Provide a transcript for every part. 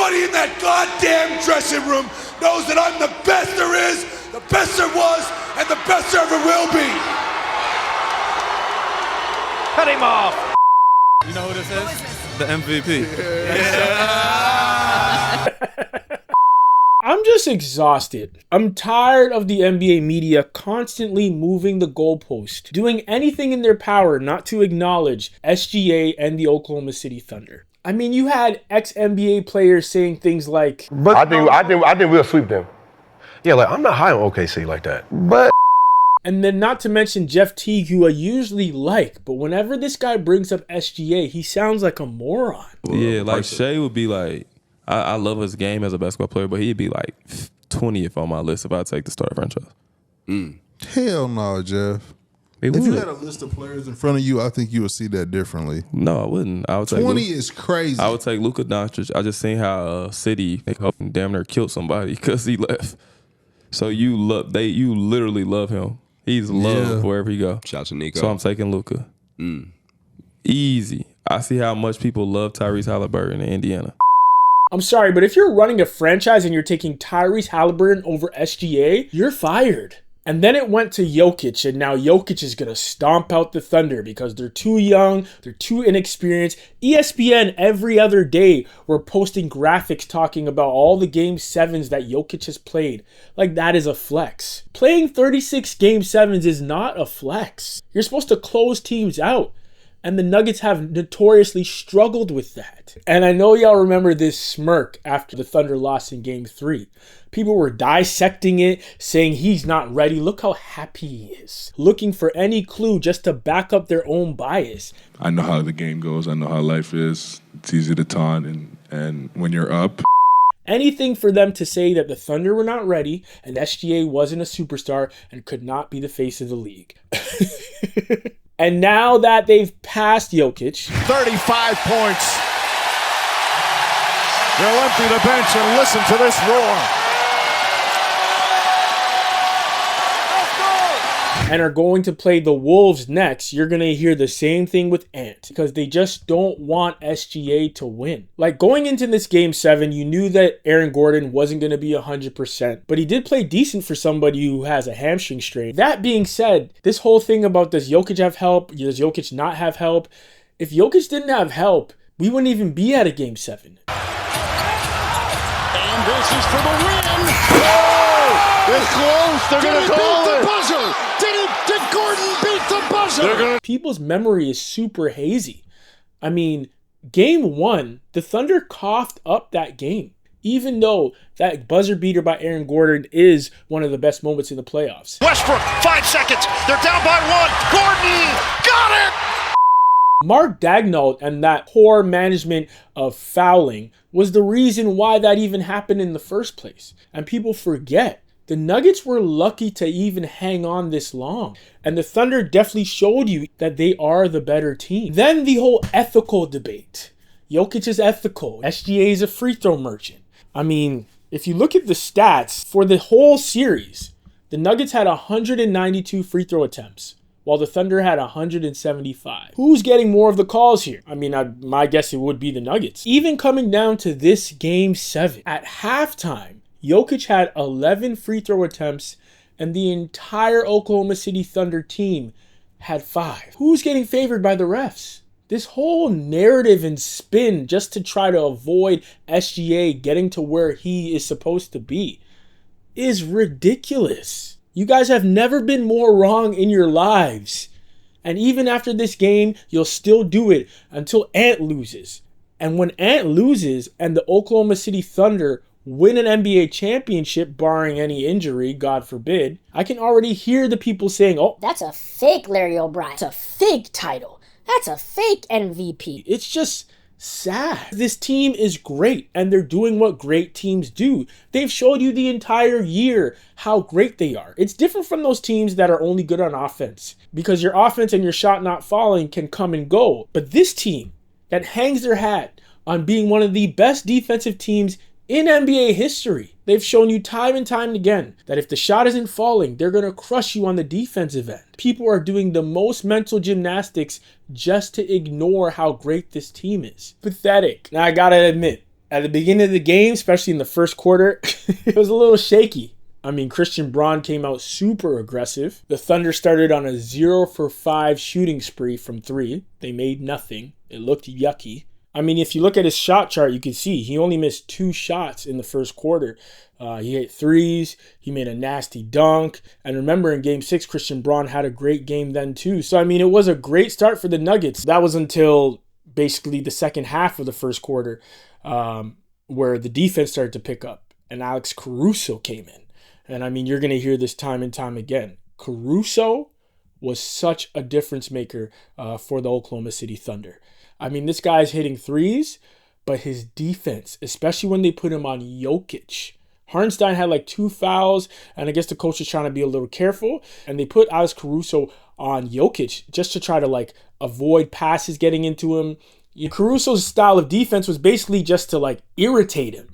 everybody in that goddamn dressing room knows that I'm the best there is, the best there was, and the best there ever will be. Cut him off. You know who this is? The MVP. I'm just exhausted. I'm tired of the NBA media constantly moving the goalpost, doing anything in their power not to acknowledge SGA and the Oklahoma City Thunder. I mean, you had ex-NBA players saying things like, but I think we'll sweep them. Yeah, like I'm not high on OKC like that. But and then not to mention Jeff Teague, who I usually like, but whenever this guy brings up SGA, he sounds like a moron. Yeah, like Shai would be like, I love his game as a basketball player, but he'd be like 20th on my list if I take the starter franchise. Hell no, Jeff. If you had a list of players in front of you, I think you would see that differently. No, I wouldn't. I would take 20 is crazy. I would take Luka Doncic. I just seen how City damn near killed somebody because he left. So you literally love him. He's loved wherever he go. Shout out to Nico. So I'm taking Luka. Easy. I see how much people love Tyrese Halliburton in Indiana. I'm sorry, but if you're running a franchise and you're taking Tyrese Halliburton over SGA, you're fired. And then it went to Jokic, and now Jokic is going to stomp out the Thunder because they're too young, they're too inexperienced. ESPN every other day were posting graphics talking about all the Game 7s that Jokic has played. Like that is a flex. Playing 36 Game 7s is not a flex. You're supposed to close teams out. And the Nuggets have notoriously struggled with that. And I know y'all remember this smirk after the Thunder lost in Game 3. People were dissecting it, saying he's not ready. Look how happy he is. Looking for any clue just to back up their own bias. I know how the game goes. I know how life is. It's easy to taunt, and when you're up. Anything for them to say that the Thunder were not ready and SGA wasn't a superstar and could not be the face of the league. And now that they've passed Jokic, 35 points. They'll empty the bench and listen to this roar. and are going to play the Wolves next, you're going to hear the same thing with Ant because they just don't want SGA to win. Like going into this game 7, you knew that Aaron Gordon wasn't going to be 100%, but he did play decent for somebody who has a hamstring strain. That being said, this whole thing about does Jokic have help? Does Jokic not have help? If Jokic didn't have help, we wouldn't even be at a game 7. And this is for the win. Oh, it's close. They're going to call it. The buzzer. Did Gordon beat the buzzer? People's memory is super hazy. I mean, game 1, the Thunder coughed up that game, even though that buzzer beater by Aaron Gordon is one of the best moments in the playoffs. Westbrook, 5 seconds. They're down by 1. Gordon got it. Mark Daigneault and that poor management of fouling was the reason why that even happened in the first place. And people forget, the Nuggets were lucky to even hang on this long. And the Thunder definitely showed you that they are the better team. Then the whole ethical debate. Jokic is ethical. SGA is a free throw merchant. I mean, if you look at the stats for the whole series, the Nuggets had 192 free throw attempts, while the Thunder had 175. Who's getting more of the calls here? I mean, my guess it would be the Nuggets. Even coming down to this game 7, at halftime, Jokic had 11 free throw attempts, and the entire Oklahoma City Thunder team had 5. Who's getting favored by the refs? This whole narrative and spin just to try to avoid SGA getting to where he is supposed to be is ridiculous. You guys have never been more wrong in your lives. And even after this game, you'll still do it until Ant loses. And when Ant loses and the Oklahoma City Thunder win an NBA championship, barring any injury, God forbid, I can already hear the people saying, oh, that's a fake Larry O'Brien. It's a fake title. That's a fake MVP. It's just sad. This team is great, and they're doing what great teams do. They've showed you the entire year how great they are. It's different from those teams that are only good on offense, because your offense and your shot not falling can come and go. But this team that hangs their hat on being one of the best defensive teams in NBA history, they've shown you time and time again that if the shot isn't falling, they're going to crush you on the defensive end. People are doing the most mental gymnastics just to ignore how great this team is. Pathetic. Now, I gotta admit, At the beginning of the game, especially in the first quarter, it was a little shaky. I mean, Christian Braun came out super aggressive. The Thunder started on a 0 for 5 shooting spree from 3. They made nothing. It looked yucky. I mean, if you look at his shot chart, you can see he only missed 2 shots in the first quarter. He hit threes. He made a nasty dunk. And remember, in Game 6, Christian Braun had a great game then too. So, I mean, it was a great start for the Nuggets. That was until basically the second half of the first quarter, where the defense started to pick up and Alex Caruso came in. And I mean, you're going to hear this time and time again. Caruso was such a difference maker for the Oklahoma City Thunder. I mean, this guy's hitting threes, but his defense, especially when they put him on Jokic. Hartenstein had like 2 fouls, and I guess the coach is trying to be a little careful. And they put Alex Caruso on Jokic just to try to like avoid passes getting into him. Caruso's style of defense was basically just to like irritate him,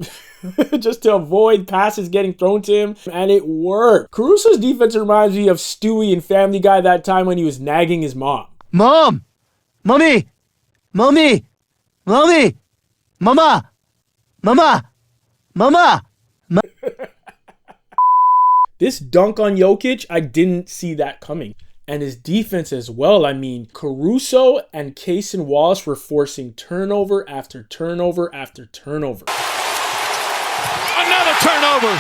just to avoid passes getting thrown to him, and it worked. Caruso's defense reminds me of Stewie in Family Guy that time when he was nagging his mom. Mom! Mommy! Mommy! Mommy! Mama! Mama! Mama! This dunk on Jokic, I didn't see that coming. And his defense as well. I mean, Caruso and Cason Wallace were forcing turnover after turnover after turnover. Another turnover.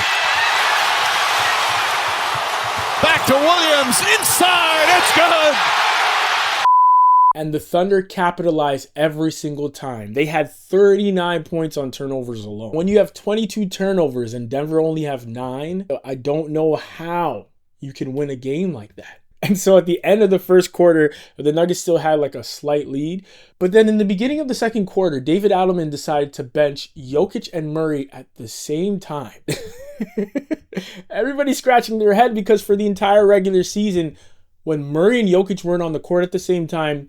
Back to Williams. Inside. It's good. And the Thunder capitalized every single time. They had 39 points on turnovers alone. When you have 22 turnovers and Denver only have 9, I don't know how you can win a game like that. And so at the end of the first quarter, the Nuggets still had like a slight lead. But then in the beginning of the second quarter, David Adelman decided to bench Jokic and Murray at the same time. Everybody's scratching their head because for the entire regular season, when Murray and Jokic weren't on the court at the same time,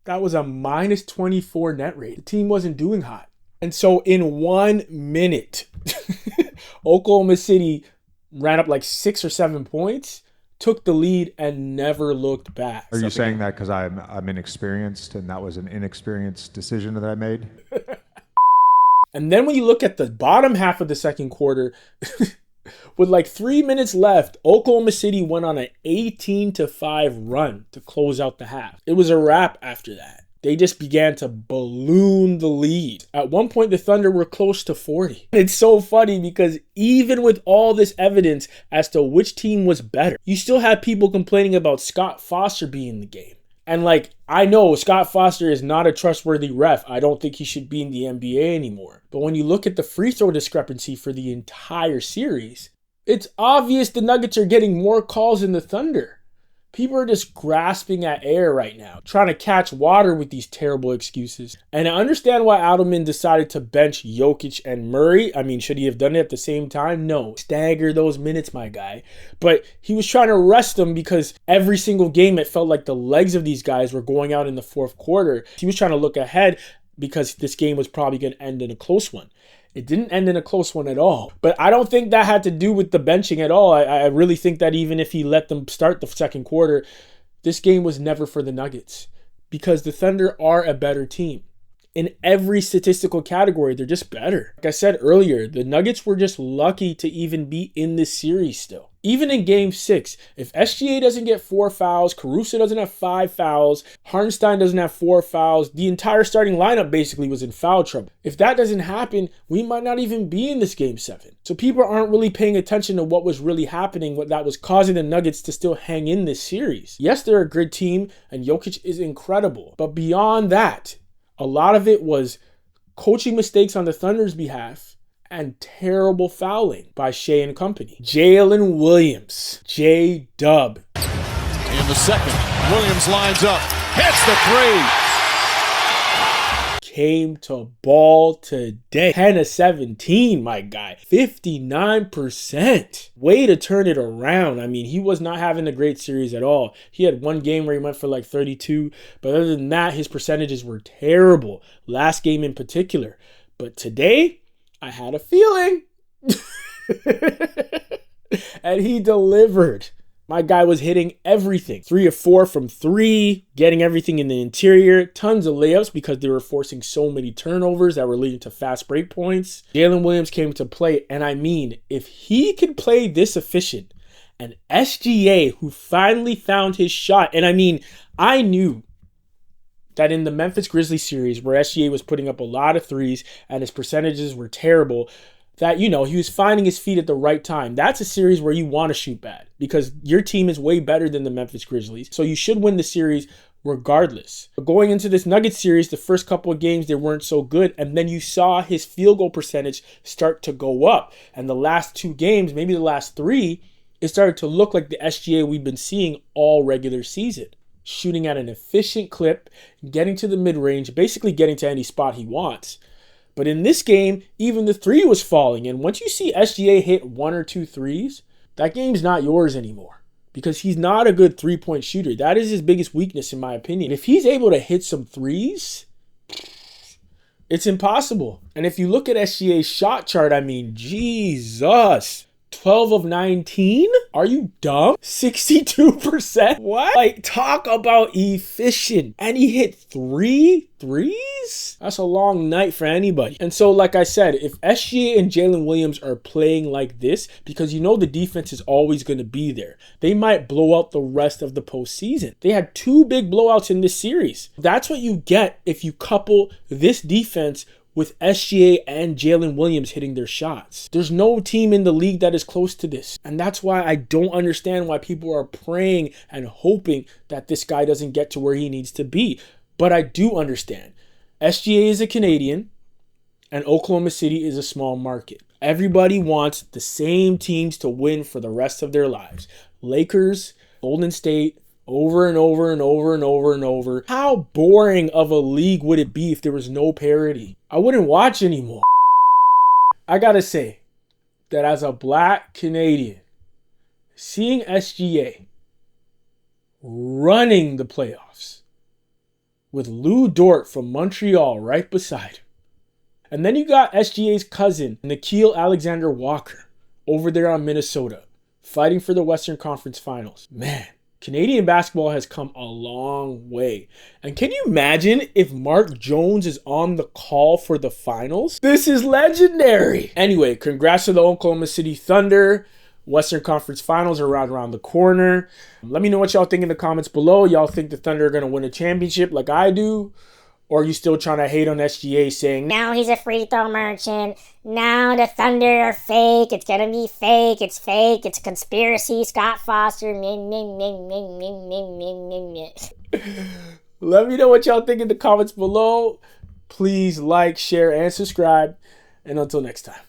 that was a minus 24 net rate. The team wasn't doing hot. And so in 1 minute, Oklahoma City ran up like 6 or 7 points, took the lead, and never looked back. Are you saying that because I'm inexperienced and that was an inexperienced decision that I made? And then when you look at the bottom half of the second quarter, with like 3 minutes left, Oklahoma City went on an 18-5 run to close out the half. It was a wrap after that. They just began to balloon the lead. At one point, the Thunder were close to 40. It's so funny because even with all this evidence as to which team was better, you still had people complaining about Scott Foster being in the game. And like, I know Scott Foster is not a trustworthy ref. I don't think he should be in the NBA anymore. But when you look at the free throw discrepancy for the entire series, it's obvious the Nuggets are getting more calls than the Thunder. People are just grasping at air right now, trying to catch water with these terrible excuses. And I understand why Adelman decided to bench Jokic and Murray. I mean, should he have done it at the same time? No. Stagger those minutes, my guy. But he was trying to rest them because every single game it felt like the legs of these guys were going out in the fourth quarter. He was trying to look ahead because this game was probably going to end in a close one. It didn't end in a close one at all. But I don't think that had to do with the benching at all. I really think that even if he let them start the second quarter, this game was never for the Nuggets because the Thunder are a better team. In every statistical category, they're just better. Like I said earlier, the Nuggets were just lucky to even be in this series still. Even in Game 6, if SGA doesn't get 4 fouls, Caruso doesn't have 5 fouls, Hartenstein doesn't have 4 fouls, the entire starting lineup basically was in foul trouble. If that doesn't happen, we might not even be in this Game 7. So people aren't really paying attention to what was really happening, what that was causing the Nuggets to still hang in this series. Yes, they're a good team, and Jokic is incredible. But beyond that, a lot of it was coaching mistakes on the Thunder's behalf and terrible fouling by Shai and company. Jalen Williams, J-Dub. In the second, Williams lines up, hits the three. Came to ball today. 10 of 17, my guy. 59%. Way to turn it around. I mean, he was not having a great series at all. He had one game where he went for like 32, but other than that, his percentages were terrible. Last game in particular. But today, I had a feeling. And he delivered. My guy was hitting everything. 3 of 4 from 3, getting everything in the interior. Tons of layups because they were forcing so many turnovers that were leading to fast break points. Jalen Williams came to play, and I mean, if he could play this efficient, and SGA, who finally found his shot, and I mean, I knew that in the Memphis Grizzlies series where SGA was putting up a lot of threes and his percentages were terrible, that, you know, he was finding his feet at the right time. That's a series where you want to shoot bad because your team is way better than the Memphis Grizzlies. So you should win the series regardless. But going into this Nuggets series, the first couple of games, they weren't so good. And then you saw his field goal percentage start to go up. And the last 2 games, maybe the last 3, it started to look like the SGA we've been seeing all regular season. Shooting at an efficient clip, getting to the mid-range, basically getting to any spot he wants. But in this game, even the 3 was falling. And once you see SGA hit 1 or 2 threes, that game's not yours anymore. Because he's not a good 3-point shooter. That is his biggest weakness, in my opinion. If he's able to hit some threes, it's impossible. And if you look at SGA's shot chart, I mean, Jesus. 12 of 19? Are you dumb? 62%? What? Like, talk about efficient. And he hit 3 threes? That's a long night for anybody. And so, like I said, if SGA and Jalen Williams are playing like this, because you know the defense is always going to be there, they might blow out the rest of the postseason. They had 2 big blowouts in this series. That's what you get if you couple this defense with SGA and Jalen Williams hitting their shots. There's no team in the league that is close to this. And that's why I don't understand why people are praying and hoping that this guy doesn't get to where he needs to be. But I do understand. SGA is a Canadian and Oklahoma City is a small market. Everybody wants the same teams to win for the rest of their lives. Lakers, Golden State, over and over and over and over and over. How boring of a league would it be if there was no parity? I wouldn't watch anymore. I gotta say that as a black Canadian, seeing SGA running the playoffs with Lou Dort from Montreal right beside him, and then you got SGA's cousin, Nickeil Alexander-Walker, over there on Minnesota, fighting for the Western Conference Finals. Man, Canadian basketball has come a long way. And can you imagine if Mark Jones is on the call for the finals? This is legendary. Anyway, congrats to the Oklahoma City Thunder. Western Conference Finals are right around the corner. Let me know what y'all think in the comments below. Y'all think the Thunder are going to win a championship like I do? Or are you still trying to hate on SGA saying, now he's a free throw merchant. Now the Thunder are fake. It's going to be fake. It's fake. It's a conspiracy. Scott Foster. Let me know what y'all think in the comments below. Please like, share, and subscribe. And until next time.